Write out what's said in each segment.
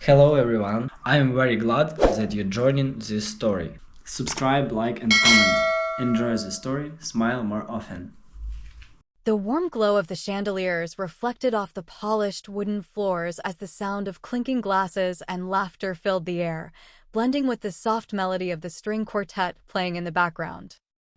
Hello everyone, I am very glad that you're joining this story. Subscribe, like and comment. Enjoy the story, smile more often. The warm glow of the chandeliers reflected off the polished wooden floors as the sound of clinking glasses and laughter filled the air, blending with the soft melody of the string quartet playing in the background.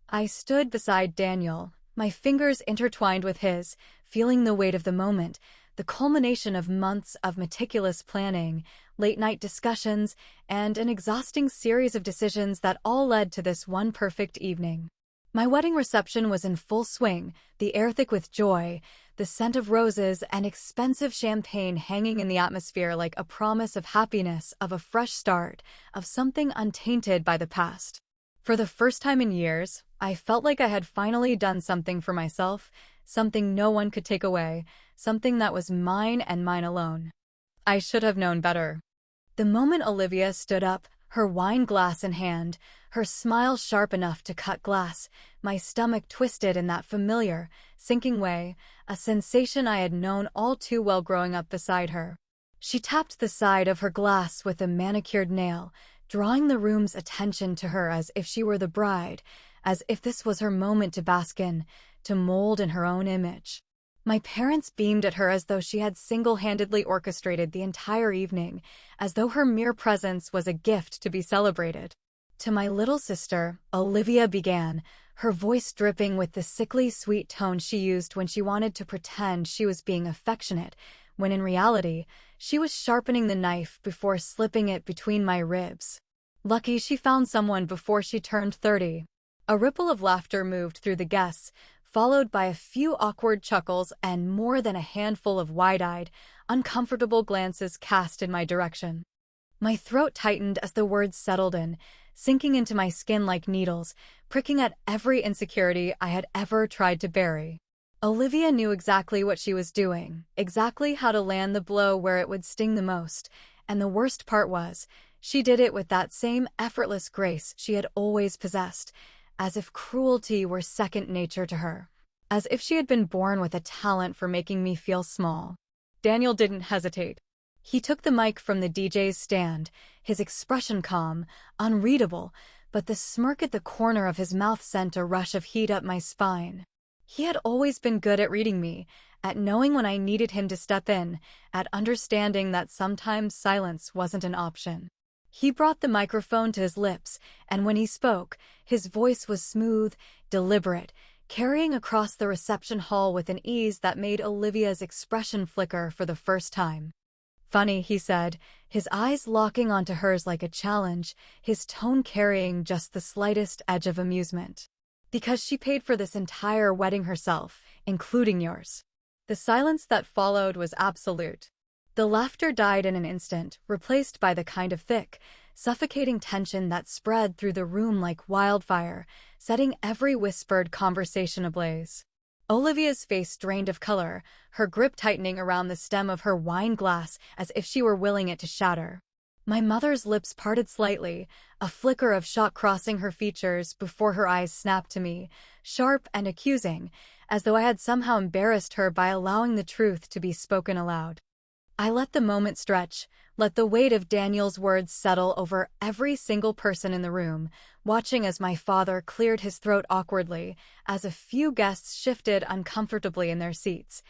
I stood beside Daniel, my fingers intertwined with his, feeling the weight of the moment, the culmination of months of meticulous planning, late-night discussions, and an exhausting series of decisions that all led to this one perfect evening. My wedding reception was in full swing, the air thick with joy, the scent of roses and expensive champagne hanging in the atmosphere like a promise of happiness, of a fresh start, of something untainted by the past. For the first time in years, I felt like I had finally done something for myself, something no one could take away, something that was mine and mine alone. I should have known better. The moment Olivia stood up, her wine glass in hand, her smile sharp enough to cut glass, my stomach twisted in that familiar, sinking way, a sensation I had known all too well growing up beside her. She tapped the side of her glass with a manicured nail, drawing the room's attention to her as if she were the bride, as if this was her moment to bask in, to mold in her own image. My parents beamed at her as though she had single-handedly orchestrated the entire evening, as though her mere presence was a gift to be celebrated. To my little sister, Olivia began, her voice dripping with the sickly sweet tone she used when she wanted to pretend she was being affectionate, when in reality, she was sharpening the knife before slipping it between my ribs. Lucky she found someone before she turned 30. A ripple of laughter moved through the guests, followed by a few awkward chuckles and more than a handful of wide-eyed, uncomfortable glances cast in my direction. My throat tightened as the words settled in, sinking into my skin like needles, pricking at every insecurity I had ever tried to bury. Olivia knew exactly what she was doing, exactly how to land the blow where it would sting the most, and the worst part was, she did it with that same effortless grace she had always possessed, as if cruelty were second nature to her, as if she had been born with a talent for making me feel small. Daniel didn't hesitate. He took the mic from the DJ's stand, his expression calm, unreadable, but the smirk at the corner of his mouth sent a rush of heat up my spine. He had always been good at reading me, at knowing when I needed him to step in, at understanding that sometimes silence wasn't an option. He brought the microphone to his lips, and when he spoke, his voice was smooth, deliberate, carrying across the reception hall with an ease that made Olivia's expression flicker for the first time. "Funny," he said, his eyes locking onto hers like a challenge, his tone carrying just the slightest edge of amusement. "Because she paid for this entire wedding herself, including yours." The silence that followed was absolute. The laughter died in an instant, replaced by the kind of thick, suffocating tension that spread through the room like wildfire, setting every whispered conversation ablaze. Olivia's face drained of color, her grip tightening around the stem of her wine glass as if she were willing it to shatter. My mother's lips parted slightly, a flicker of shock crossing her features before her eyes snapped to me, sharp and accusing, as though I had somehow embarrassed her by allowing the truth to be spoken aloud. I let the moment stretch, let the weight of Daniel's words settle over every single person in the room, watching as my father cleared his throat awkwardly, as a few guests shifted uncomfortably in their seats.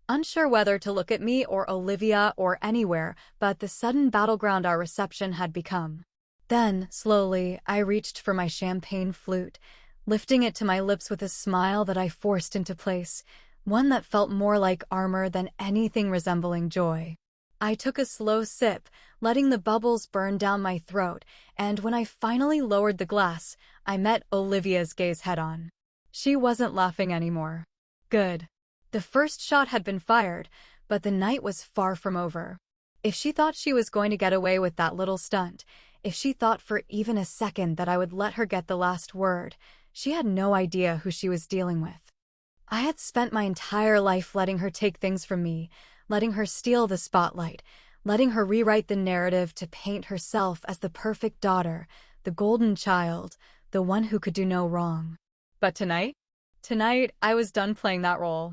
Unsure whether to look at me or Olivia or anywhere but the sudden battleground our reception had become. Then, slowly, I reached for my champagne flute, lifting it to my lips with a smile that I forced into place, one that felt more like armor than anything resembling joy. I took a slow sip, letting the bubbles burn down my throat, and when I finally lowered the glass, I met Olivia's gaze head-on. She wasn't laughing anymore. Good. The first shot had been fired, but the night was far from over. If she thought she was going to get away with that little stunt, if she thought for even a second that I would let her get the last word, she had no idea who she was dealing with. I had spent my entire life letting her take things from me, letting her steal the spotlight, letting her rewrite the narrative to paint herself as the perfect daughter, the golden child, the one who could do no wrong. But tonight? Tonight, I was done playing that role.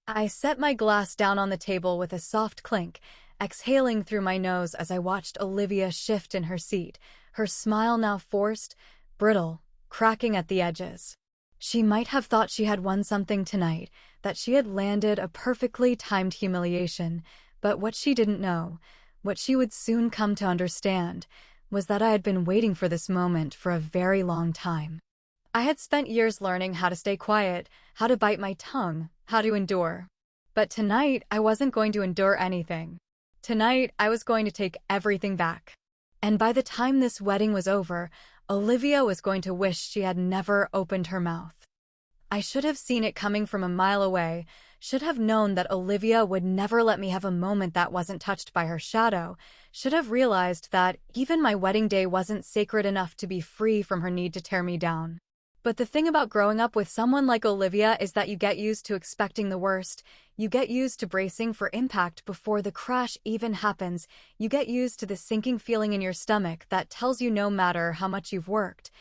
I set my glass down on the table with a soft clink, exhaling through my nose as I watched Olivia shift in her seat, her smile now forced, brittle, cracking at the edges. She might have thought she had won something tonight, that she had landed a perfectly timed humiliation, but what she didn't know, what she would soon come to understand, was that I had been waiting for this moment for a very long time. I had spent years learning how to stay quiet, how to bite my tongue, how to endure. But tonight, I wasn't going to endure anything. Tonight, I was going to take everything back. And by the time this wedding was over, Olivia was going to wish she had never opened her mouth. I should have seen it coming from a mile away, should have known that Olivia would never let me have a moment that wasn't touched by her shadow, should have realized that even my wedding day wasn't sacred enough to be free from her need to tear me down. But the thing about growing up with someone like Olivia is that you get used to expecting the worst, you get used to bracing for impact before the crash even happens, you get used to the sinking feeling in your stomach that tells you no matter how much you've worked,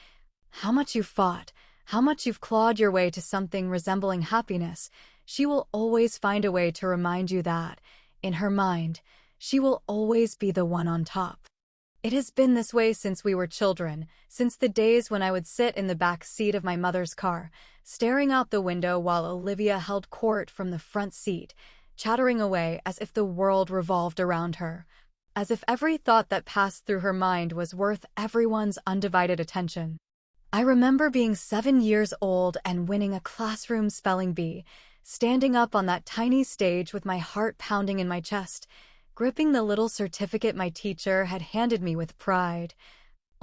how much you've fought, how much you've clawed your way to something resembling happiness, she will always find a way to remind you that, in her mind, she will always be the one on top. It has been this way since we were children, since the days when I would sit in the back seat of my mother's car, staring out the window while Olivia held court from the front seat, chattering away as if the world revolved around her, as if every thought that passed through her mind was worth everyone's undivided attention. I remember being 7 years old and winning a classroom spelling bee, standing up on that tiny stage with my heart pounding in my chest, gripping the little certificate my teacher had handed me with pride,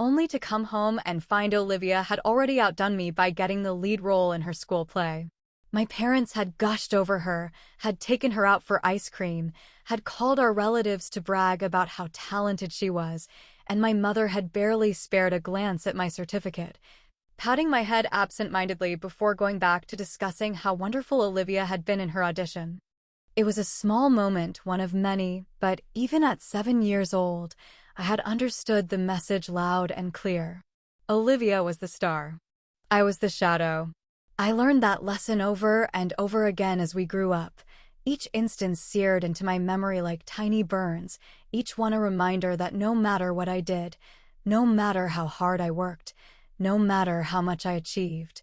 only to come home and find Olivia had already outdone me by getting the lead role in her school play. My parents had gushed over her, had taken her out for ice cream, had called our relatives to brag about how talented she was, and my mother had barely spared a glance at my certificate, patting my head absent-mindedly before going back to discussing how wonderful Olivia had been in her audition. It was a small moment, one of many, but even at 7 years old, I had understood the message loud and clear. Olivia was the star. I was the shadow. I learned that lesson over and over again as we grew up, each instance seared into my memory like tiny burns, each one a reminder that no matter what I did, no matter how hard I worked, no matter how much I achieved,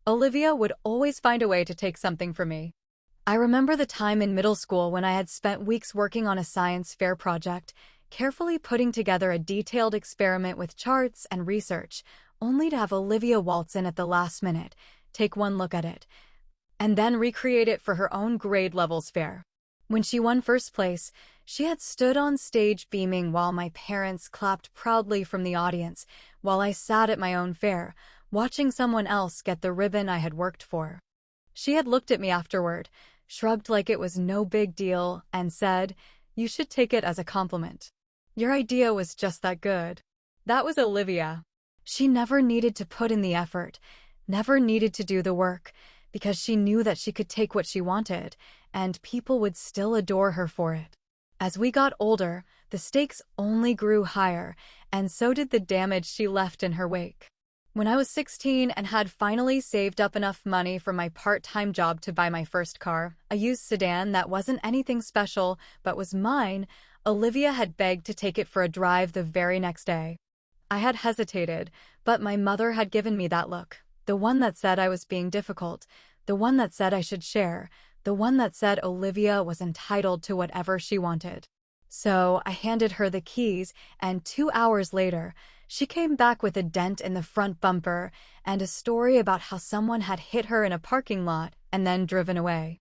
Olivia would always find a way to take something from me. I remember the time in middle school when I had spent weeks working on a science fair project, carefully putting together a detailed experiment with charts and research, only to have Olivia waltz in at the last minute, take one look at it, and then recreate it for her own grade levels fair. When she won first place, she had stood on stage beaming while my parents clapped proudly from the audience, while I sat at my own fair, watching someone else get the ribbon I had worked for. She had looked at me afterward, shrugged like it was no big deal, and said, "You should take it as a compliment. Your idea was just that good." That was Olivia. She never needed to put in the effort, never needed to do the work, because she knew that she could take what she wanted, and people would still adore her for it. As we got older, the stakes only grew higher, and so did the damage she left in her wake. When I was 16 and had finally saved up enough money from my part-time job to buy my first car, a used sedan that wasn't anything special but was mine, Olivia had begged to take it for a drive the very next day. I had hesitated, but my mother had given me that look, the one that said I was being difficult, the one that said I should share, the one that said Olivia was entitled to whatever she wanted. So I handed her the keys, and 2 hours later, she came back with a dent in the front bumper and a story about how someone had hit her in a parking lot and then driven away.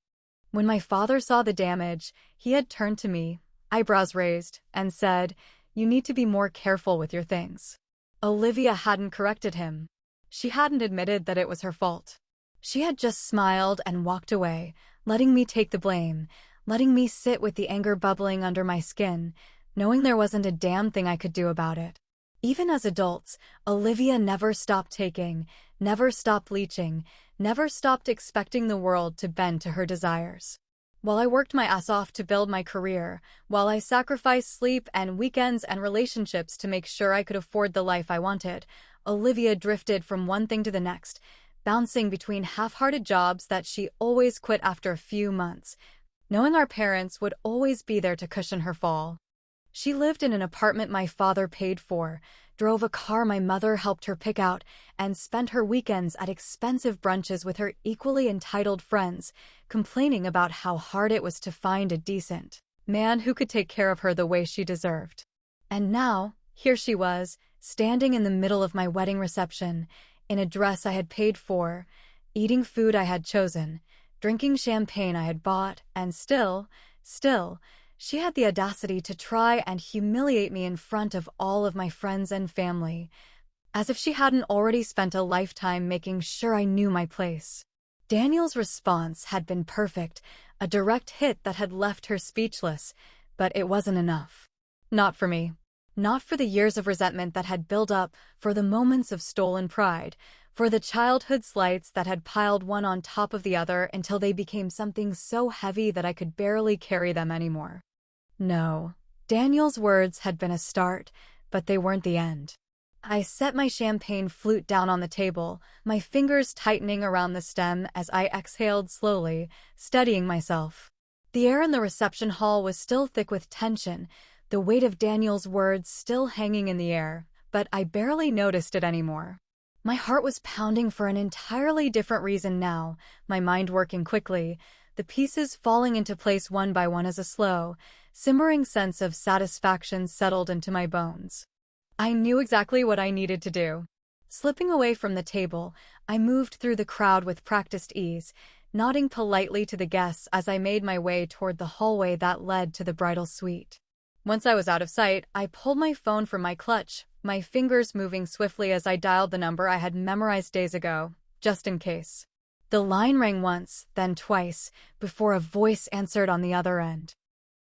When my father saw the damage, he had turned to me, eyebrows raised, and said, "You need to be more careful with your things." Olivia hadn't corrected him. She hadn't admitted that it was her fault. She had just smiled and walked away, letting me take the blame, letting me sit with the anger bubbling under my skin, knowing there wasn't a damn thing I could do about it. Even as adults, Olivia never stopped taking, never stopped leeching, never stopped expecting the world to bend to her desires. While I worked my ass off to build my career, while I sacrificed sleep and weekends and relationships to make sure I could afford the life I wanted, Olivia drifted from one thing to the next, bouncing between half-hearted jobs that she always quit after a few months, knowing our parents would always be there to cushion her fall. She lived in an apartment my father paid for, drove a car my mother helped her pick out, and spent her weekends at expensive brunches with her equally entitled friends, complaining about how hard it was to find a decent man who could take care of her the way she deserved. And now, here she was, standing in the middle of my wedding reception, in a dress I had paid for, eating food I had chosen, drinking champagne I had bought, and still, she had the audacity to try and humiliate me in front of all of my friends and family, as if she hadn't already spent a lifetime making sure I knew my place. Daniel's response had been perfect, a direct hit that had left her speechless, but it wasn't enough. Not for me. Not for the years of resentment that had built up, for the moments of stolen pride, for the childhood slights that had piled one on top of the other until they became something so heavy that I could barely carry them anymore. No, Daniel's words had been a start, but they weren't the end. I set my champagne flute down on the table, my fingers tightening around the stem as I exhaled slowly, steadying myself. The air in the reception hall was still thick with tension, the weight of Daniel's words still hanging in the air, but I barely noticed it anymore. My heart was pounding for an entirely different reason now, my mind working quickly, the pieces falling into place one by one as a slow, simmering sense of satisfaction settled into my bones. I knew exactly what I needed to do. Slipping away from the table, I moved through the crowd with practiced ease, nodding politely to the guests as I made my way toward the hallway that led to the bridal suite. Once I was out of sight, I pulled my phone from my clutch, my fingers moving swiftly as I dialed the number I had memorized days ago, just in case. The line rang once, then twice, before a voice answered on the other end.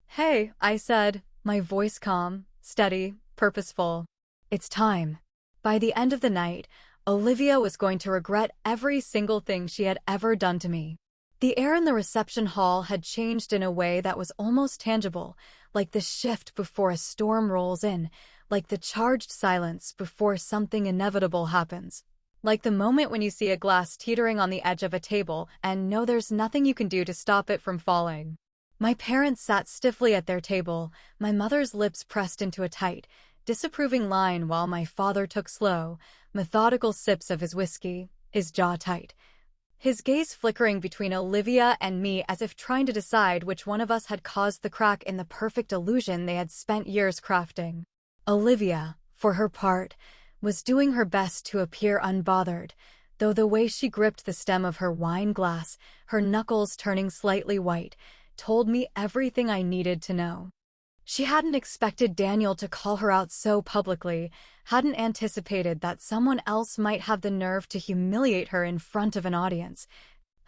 "Hey," I said, my voice calm, steady, purposeful. "It's time." By the end of the night, Olivia was going to regret every single thing she had ever done to me. The air in the reception hall had changed in a way that was almost tangible, like the shift before a storm rolls in, like the charged silence before something inevitable happens. Like the moment when you see a glass teetering on the edge of a table and know there's nothing you can do to stop it from falling. My parents sat stiffly at their table, my mother's lips pressed into a tight, disapproving line while my father took slow, methodical sips of his whiskey, his jaw tight. His gaze flickering between Olivia and me as if trying to decide which one of us had caused the crack in the perfect illusion they had spent years crafting. Olivia, for her part, was doing her best to appear unbothered, though the way she gripped the stem of her wine glass, her knuckles turning slightly white, told me everything I needed to know. She hadn't expected Daniel to call her out so publicly, hadn't anticipated that someone else might have the nerve to humiliate her in front of an audience,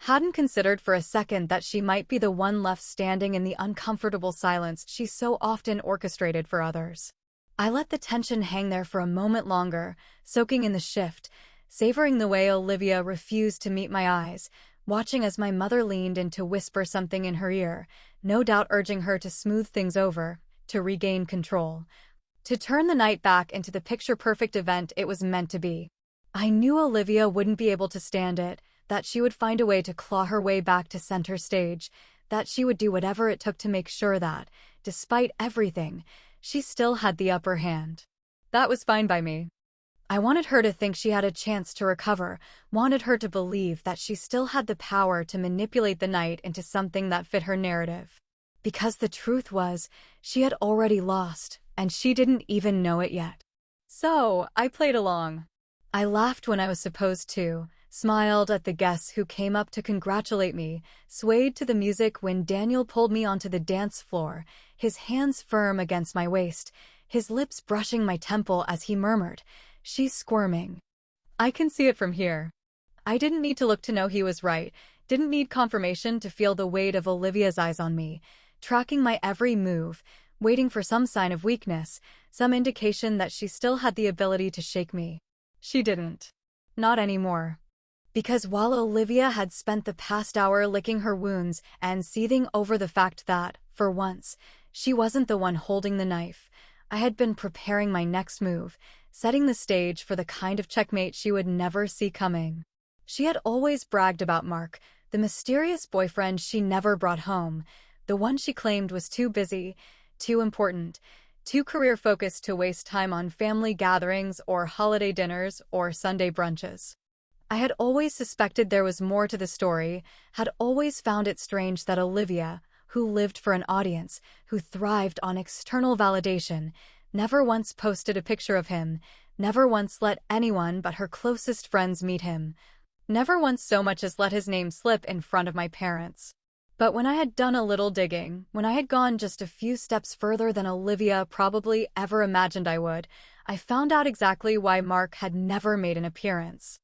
hadn't considered for a second that she might be the one left standing in the uncomfortable silence she so often orchestrated for others. I let the tension hang there for a moment longer, soaking in the shift, savoring the way Olivia refused to meet my eyes, watching as my mother leaned in to whisper something in her ear, no doubt urging her to smooth things over, to regain control, to turn the night back into the picture-perfect event it was meant to be. I knew Olivia wouldn't be able to stand it, that she would find a way to claw her way back to center stage, that she would do whatever it took to make sure that, despite everything, she still had the upper hand. That was fine by me. I wanted her to think she had a chance to recover, wanted her to believe that she still had the power to manipulate the night into something that fit her narrative. Because the truth was, she had already lost, and she didn't even know it yet. So, I played along. I laughed when I was supposed to, smiled at the guests who came up to congratulate me, swayed to the music when Daniel pulled me onto the dance floor, his hands firm against my waist, his lips brushing my temple as he murmured, "She's squirming. I can see it from here." I didn't need to look to know he was right, didn't need confirmation to feel the weight of Olivia's eyes on me, tracking my every move, waiting for some sign of weakness, some indication that she still had the ability to shake me. She didn't. Not anymore. Because while Olivia had spent the past hour licking her wounds and seething over the fact that, for once, she wasn't the one holding the knife, I had been preparing my next move, setting the stage for the kind of checkmate she would never see coming. She had always bragged about Mark, the mysterious boyfriend she never brought home, the one she claimed was too busy, too important, too career-focused to waste time on family gatherings or holiday dinners or Sunday brunches. I had always suspected there was more to the story, had always found it strange that Olivia, who lived for an audience, who thrived on external validation, never once posted a picture of him, never once let anyone but her closest friends meet him, never once so much as let his name slip in front of my parents. But when I had done a little digging, when I had gone just a few steps further than Olivia probably ever imagined I would, I found out exactly why Mark had never made an appearance.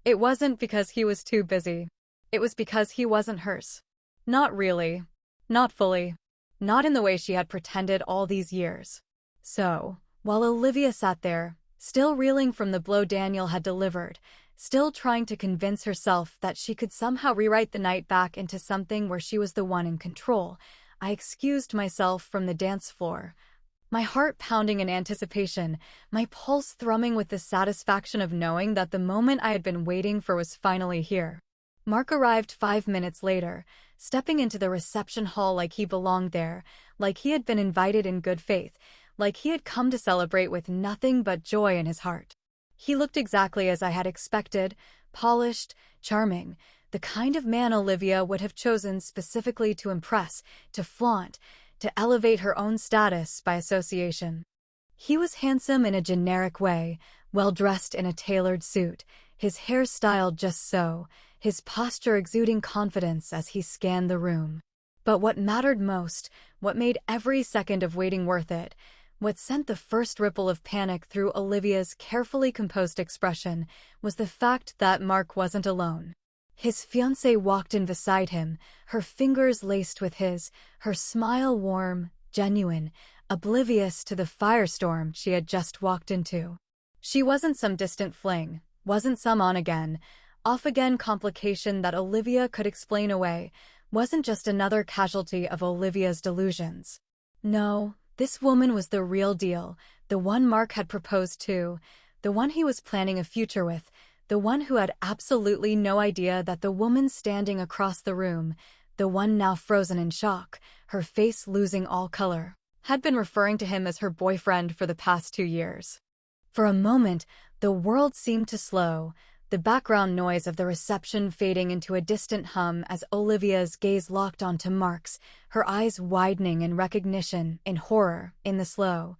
It wasn't because he was too busy. It was because he wasn't hers. Not really. Not fully. Not in the way she had pretended all these years. So, while Olivia sat there, still reeling from the blow Daniel had delivered, still trying to convince herself that she could somehow rewrite the night back into something where she was the one in control, I excused myself from the dance floor. My heart pounding in anticipation, my pulse thrumming with the satisfaction of knowing that the moment I had been waiting for was finally here. Mark arrived 5 minutes later, stepping into the reception hall like he belonged there, like he had been invited in good faith, like he had come to celebrate with nothing but joy in his heart. He looked exactly as I had expected, polished, charming, the kind of man Olivia would have chosen specifically to impress, to flaunt, to elevate her own status by association. He was handsome in a generic way, well-dressed in a tailored suit, his hair styled just so, his posture exuding confidence as he scanned the room. But what mattered most, what made every second of waiting worth it, what sent the first ripple of panic through Olivia's carefully composed expression, was the fact that Mark wasn't alone. His fiancée walked in beside him, her fingers laced with his, her smile warm, genuine, oblivious to the firestorm she had just walked into. She wasn't some distant fling, wasn't some on-again, off-again complication that Olivia could explain away, wasn't just another casualty of Olivia's delusions. No, this woman was the real deal, the one Mark had proposed to, the one he was planning a future with, the one who had absolutely no idea that the woman standing across the room, the one now frozen in shock, her face losing all color, had been referring to him as her boyfriend for the past 2 years. For a moment, the world seemed to slow, the background noise of the reception fading into a distant hum as Olivia's gaze locked onto Mark's, her eyes widening in recognition, in horror, in the slow,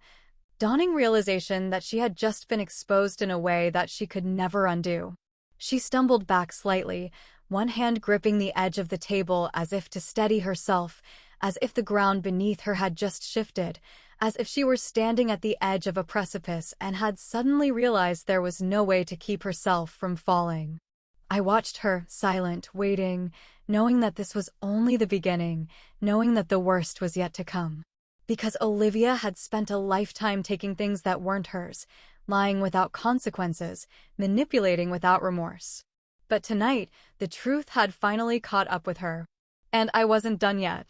dawning realization that she had just been exposed in a way that she could never undo. She stumbled back slightly, one hand gripping the edge of the table as if to steady herself, as if the ground beneath her had just shifted, as if she were standing at the edge of a precipice and had suddenly realized there was no way to keep herself from falling. I watched her, silent, waiting, knowing that this was only the beginning, knowing that the worst was yet to come. Because Olivia had spent a lifetime taking things that weren't hers, lying without consequences, manipulating without remorse. But tonight, the truth had finally caught up with her. And I wasn't done yet.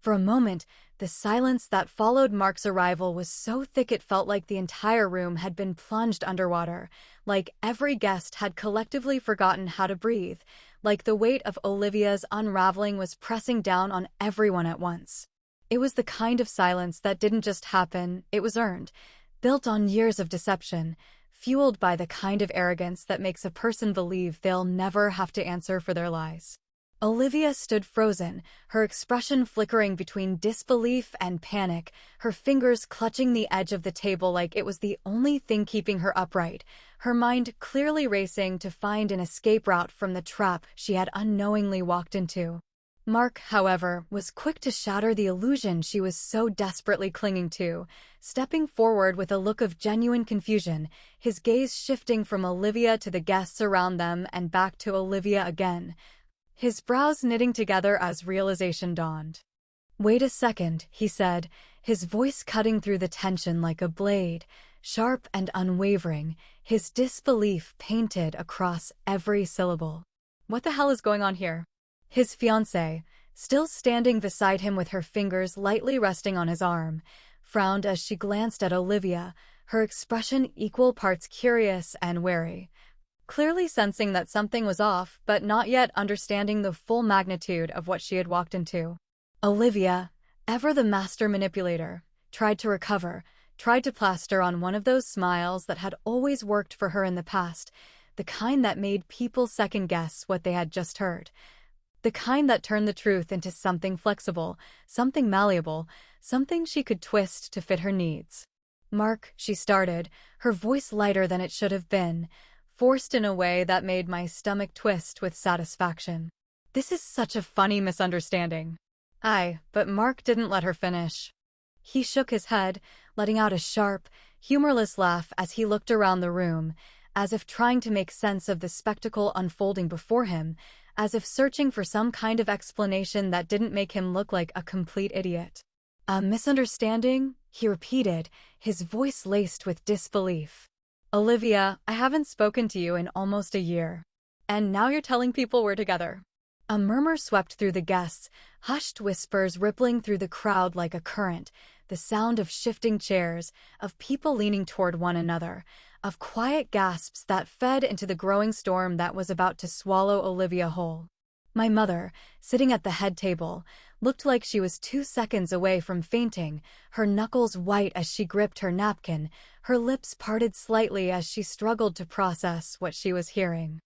For a moment, the silence that followed Mark's arrival was so thick it felt like the entire room had been plunged underwater, like every guest had collectively forgotten how to breathe, like the weight of Olivia's unraveling was pressing down on everyone at once. It was the kind of silence that didn't just happen, it was earned, built on years of deception, fueled by the kind of arrogance that makes a person believe they'll never have to answer for their lies. Olivia stood frozen, her expression flickering between disbelief and panic, her fingers clutching the edge of the table like it was the only thing keeping her upright, her mind clearly racing to find an escape route from the trap she had unknowingly walked into. Mark, however, was quick to shatter the illusion she was so desperately clinging to, stepping forward with a look of genuine confusion, his gaze shifting from Olivia to the guests around them and back to Olivia again, his brows knitting together as realization dawned. "Wait a second," he said, his voice cutting through the tension like a blade, sharp and unwavering, his disbelief painted across every syllable. "What the hell is going on here?" His fiancée, still standing beside him with her fingers lightly resting on his arm, frowned as she glanced at Olivia, her expression equal parts curious and wary, clearly sensing that something was off but not yet understanding the full magnitude of what she had walked into. Olivia, ever the master manipulator, tried to recover, tried to plaster on one of those smiles that had always worked for her in the past, the kind that made people second-guess what they had just heard. The kind that turned the truth into something flexible, something malleable, something she could twist to fit her needs. "Mark," she started, her voice lighter than it should have been, forced in a way that made my stomach twist with satisfaction. "This is such a funny misunderstanding." But Mark didn't let her finish. He shook his head, letting out a sharp, humorless laugh as he looked around the room, as if trying to make sense of the spectacle unfolding before him, as if searching for some kind of explanation that didn't make him look like a complete idiot. "A misunderstanding?" he repeated, his voice laced with disbelief. "Olivia, I haven't spoken to you in almost a year. And now you're telling people we're together." A murmur swept through the guests, hushed whispers rippling through the crowd like a current, the sound of shifting chairs, of people leaning toward one another, of quiet gasps that fed into the growing storm that was about to swallow Olivia whole. My mother, sitting at the head table, looked like she was 2 seconds away from fainting, her knuckles white as she gripped her napkin, her lips parted slightly as she struggled to process what she was hearing.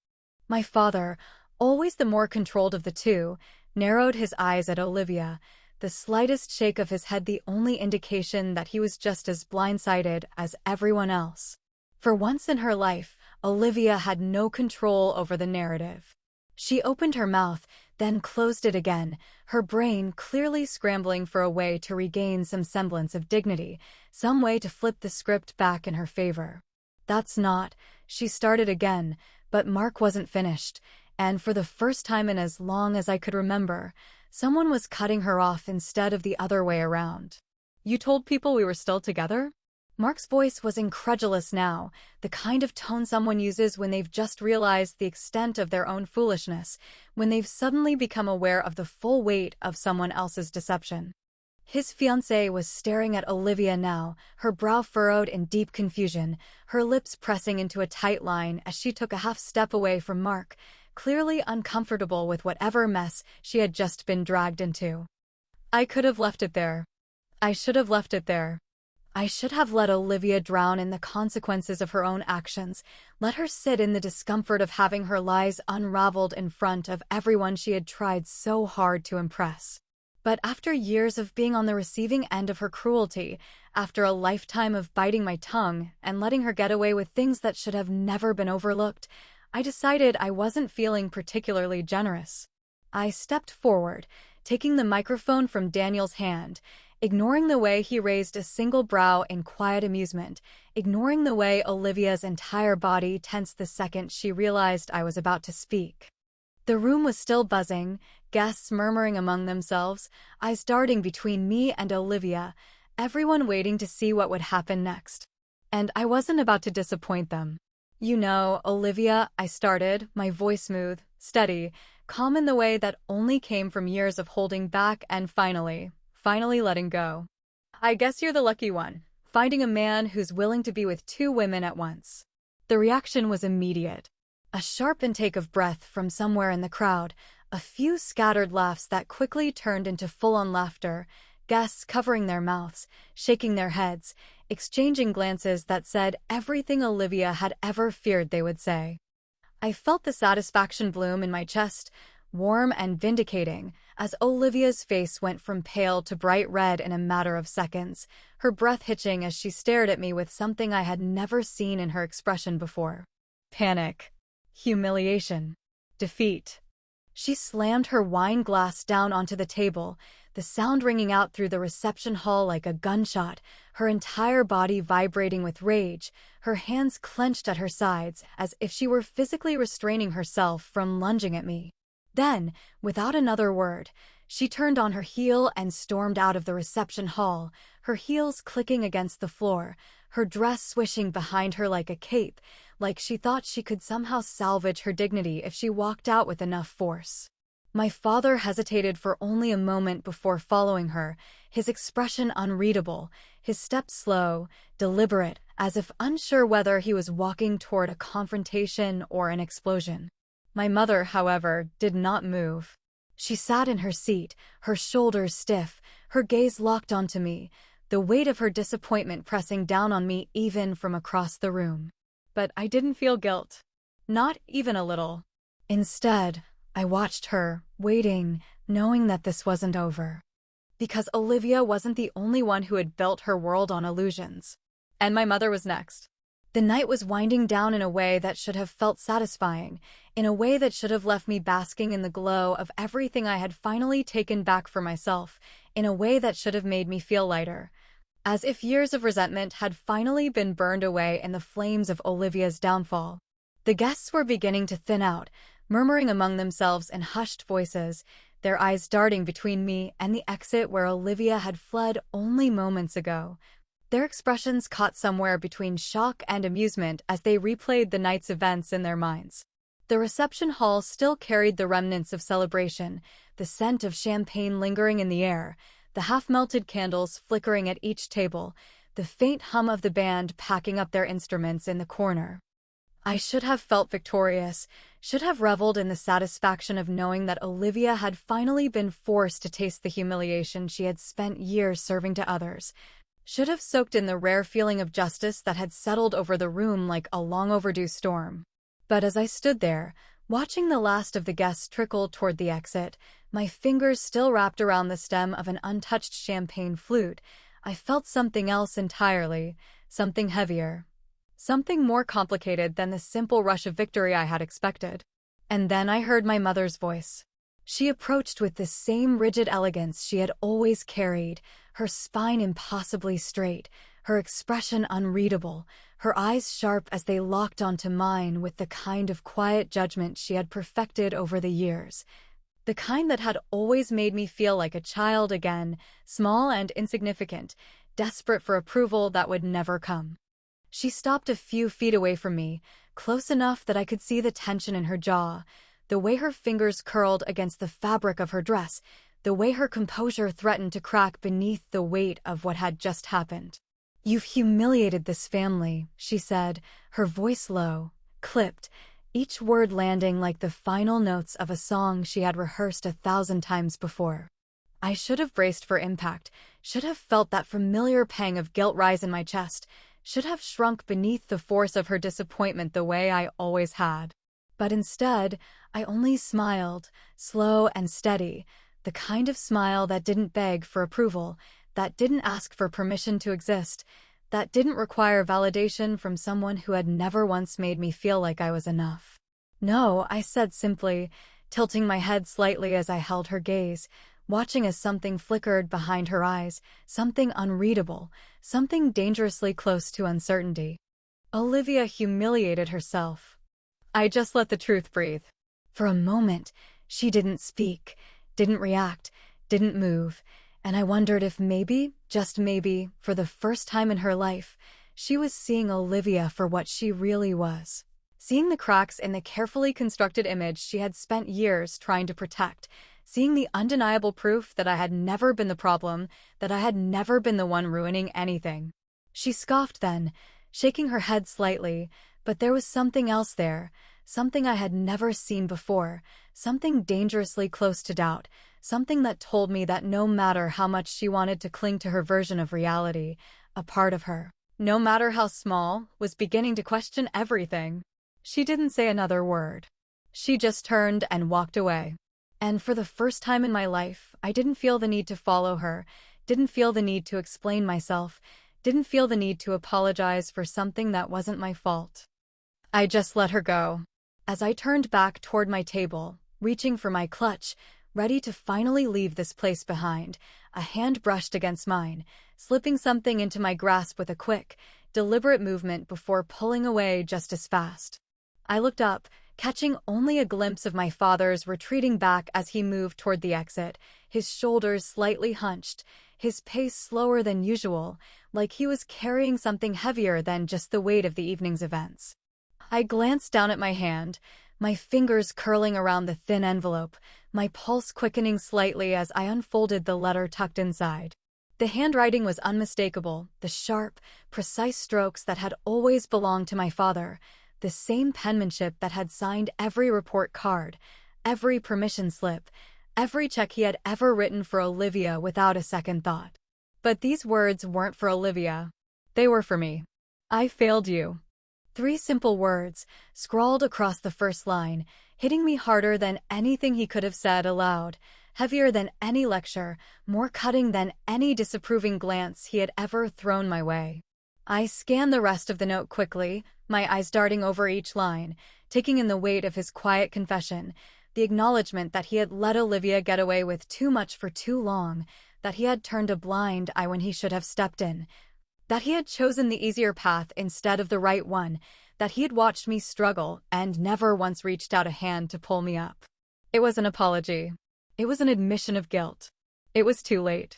My father, always the more controlled of the two, narrowed his eyes at Olivia, the slightest shake of his head the only indication that he was just as blindsided as everyone else. For once in her life, Olivia had no control over the narrative. She opened her mouth, then closed it again, her brain clearly scrambling for a way to regain some semblance of dignity, some way to flip the script back in her favor. "That's not," she started again, but Mark wasn't finished, and for the first time in as long as I could remember, someone was cutting her off instead of the other way around. "You told people we were still together?" Mark's voice was incredulous now, the kind of tone someone uses when they've just realized the extent of their own foolishness, when they've suddenly become aware of the full weight of someone else's deception. His fiancée was staring at Olivia now, her brow furrowed in deep confusion, her lips pressing into a tight line as she took a half step away from Mark, clearly uncomfortable with whatever mess she had just been dragged into. "I could have left it there. I should have left it there. I should have let Olivia drown in the consequences of her own actions, let her sit in the discomfort of having her lies unraveled in front of everyone she had tried so hard to impress. But after years of being on the receiving end of her cruelty, after a lifetime of biting my tongue and letting her get away with things that should have never been overlooked, I decided I wasn't feeling particularly generous. I stepped forward, taking the microphone from Daniel's hand, ignoring the way he raised a single brow in quiet amusement, ignoring the way Olivia's entire body tensed the second she realized I was about to speak. The room was still buzzing, guests murmuring among themselves, eyes darting between me and Olivia, everyone waiting to see what would happen next. And I wasn't about to disappoint them. "You know, Olivia," I started, my voice smooth, steady, calm in the way that only came from years of holding back and finally letting go. "I guess you're the lucky one, finding a man who's willing to be with 2 women at once." The reaction was immediate. A sharp intake of breath from somewhere in the crowd, a few scattered laughs that quickly turned into full-on laughter, guests covering their mouths, shaking their heads, exchanging glances that said everything Olivia had ever feared they would say. I felt the satisfaction bloom in my chest, warm and vindicating, as Olivia's face went from pale to bright red in a matter of seconds, her breath hitching as she stared at me with something I had never seen in her expression before. Panic. Humiliation. Defeat. She slammed her wine glass down onto the table, the sound ringing out through the reception hall like a gunshot, her entire body vibrating with rage, her hands clenched at her sides as if she were physically restraining herself from lunging at me. Then, without another word, she turned on her heel and stormed out of the reception hall, her heels clicking against the floor, her dress swishing behind her like a cape, like she thought she could somehow salvage her dignity if she walked out with enough force. My father hesitated for only a moment before following her, his expression unreadable, his steps slow, deliberate, as if unsure whether he was walking toward a confrontation or an explosion. My mother, however, did not move. She sat in her seat, her shoulders stiff, her gaze locked onto me, the weight of her disappointment pressing down on me even from across the room. But I didn't feel guilt. Not even a little. Instead, I watched her, waiting, knowing that this wasn't over. Because Olivia wasn't the only one who had built her world on illusions. And my mother was next. The night was winding down in a way that should have felt satisfying, in a way that should have left me basking in the glow of everything I had finally taken back for myself, in a way that should have made me feel lighter. As if years of resentment had finally been burned away in the flames of Olivia's downfall. The guests were beginning to thin out, murmuring among themselves in hushed voices, their eyes darting between me and the exit where Olivia had fled only moments ago. Their expressions caught somewhere between shock and amusement as they replayed the night's events in their minds. The reception hall still carried the remnants of celebration, the scent of champagne lingering in the air, the half-melted candles flickering at each table, the faint hum of the band packing up their instruments in the corner. I should have felt victorious, should have reveled in the satisfaction of knowing that Olivia had finally been forced to taste the humiliation she had spent years serving to others. Should have soaked in the rare feeling of justice that had settled over the room like a long-overdue storm. But as I stood there, watching the last of the guests trickle toward the exit, my fingers still wrapped around the stem of an untouched champagne flute, I felt something else entirely, something heavier. Something more complicated than the simple rush of victory I had expected. And then I heard my mother's voice. She approached with the same rigid elegance she had always carried, her spine impossibly straight, her expression unreadable, her eyes sharp as they locked onto mine with the kind of quiet judgment she had perfected over the years. The kind that had always made me feel like a child again, small and insignificant, desperate for approval that would never come. She stopped a few feet away from me, close enough that I could see the tension in her jaw, the way her fingers curled against the fabric of her dress, the way her composure threatened to crack beneath the weight of what had just happened. "You've humiliated this family," she said, her voice low, clipped, each word landing like the final notes of a song she had rehearsed 1,000 times before. I should have braced for impact, should have felt that familiar pang of guilt rise in my chest, should have shrunk beneath the force of her disappointment the way I always had. But instead, I only smiled, slow and steady, the kind of smile that didn't beg for approval, that didn't ask for permission to exist, that didn't require validation from someone who had never once made me feel like I was enough. "No," I said simply, tilting my head slightly as I held her gaze, watching as something flickered behind her eyes, something unreadable, something dangerously close to uncertainty. Olivia humiliated herself. I just let the truth breathe. For a moment, she didn't speak, didn't react, didn't move, and I wondered if maybe, just maybe, for the first time in her life, she was seeing Olivia for what she really was. Seeing the cracks in the carefully constructed image she had spent years trying to protect, seeing the undeniable proof that I had never been the problem, that I had never been the one ruining anything. She scoffed then, shaking her head slightly, but there was something else there, something I had never seen before, something dangerously close to doubt, something that told me that no matter how much she wanted to cling to her version of reality, a part of her, no matter how small, was beginning to question everything. She didn't say another word. She just turned and walked away. And for the first time in my life, I didn't feel the need to follow her, didn't feel the need to explain myself, didn't feel the need to apologize for something that wasn't my fault. I just let her go. As I turned back toward my table, reaching for my clutch, ready to finally leave this place behind, a hand brushed against mine, slipping something into my grasp with a quick, deliberate movement before pulling away just as fast. I looked up, catching only a glimpse of my father's retreating back as he moved toward the exit, his shoulders slightly hunched, his pace slower than usual, like he was carrying something heavier than just the weight of the evening's events. I glanced down at my hand, my fingers curling around the thin envelope, my pulse quickening slightly as I unfolded the letter tucked inside. The handwriting was unmistakable, the sharp, precise strokes that had always belonged to my father, the same penmanship that had signed every report card, every permission slip, every check he had ever written for Olivia without a second thought. But these words weren't for Olivia. They were for me. I failed you. 3 simple words, scrawled across the first line, hitting me harder than anything he could have said aloud, heavier than any lecture, more cutting than any disapproving glance he had ever thrown my way. I scanned the rest of the note quickly, my eyes darting over each line, taking in the weight of his quiet confession, the acknowledgement that he had let Olivia get away with too much for too long, that he had turned a blind eye when he should have stepped in, that he had chosen the easier path instead of the right one, that he had watched me struggle and never once reached out a hand to pull me up. It was an apology. It was an admission of guilt. It was too late.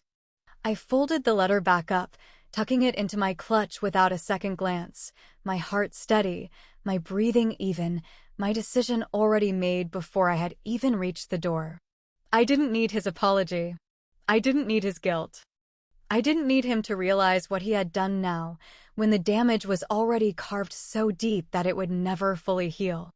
I folded the letter back up, tucking it into my clutch without a second glance, my heart steady, my breathing even, my decision already made before I had even reached the door. I didn't need his apology. I didn't need his guilt. I didn't need him to realize what he had done now, when the damage was already carved so deep that it would never fully heal.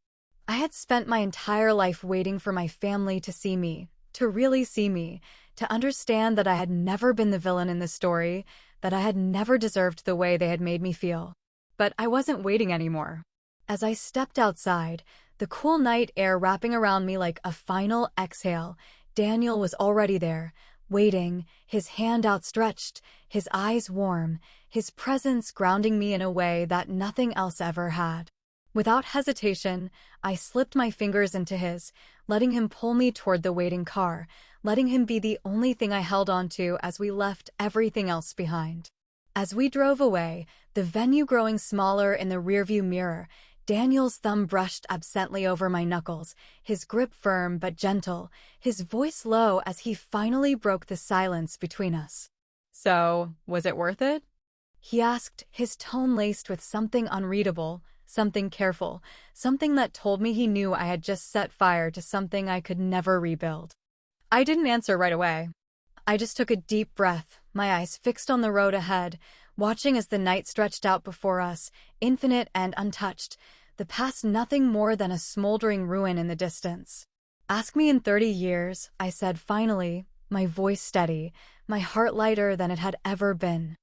I had spent my entire life waiting for my family to see me, to really see me, to understand that I had never been the villain in the story, that I had never deserved the way they had made me feel. But I wasn't waiting anymore. As I stepped outside, the cool night air wrapping around me like a final exhale, Daniel was already there, waiting, his hand outstretched, his eyes warm, his presence grounding me in a way that nothing else ever had. Without hesitation, I slipped my fingers into his, letting him pull me toward the waiting car, letting him be the only thing I held on to as we left everything else behind. As we drove away, the venue growing smaller in the rearview mirror, Daniel's thumb brushed absently over my knuckles, his grip firm but gentle, his voice low as he finally broke the silence between us. "So, was it worth it?" he asked, his tone laced with something unreadable, something careful, something that told me he knew I had just set fire to something I could never rebuild. I didn't answer right away. I just took a deep breath, my eyes fixed on the road ahead, watching as the night stretched out before us, infinite and untouched, the past nothing more than a smoldering ruin in the distance. "Ask me in 30 years, I said finally, my voice steady, my heart lighter than it had ever been.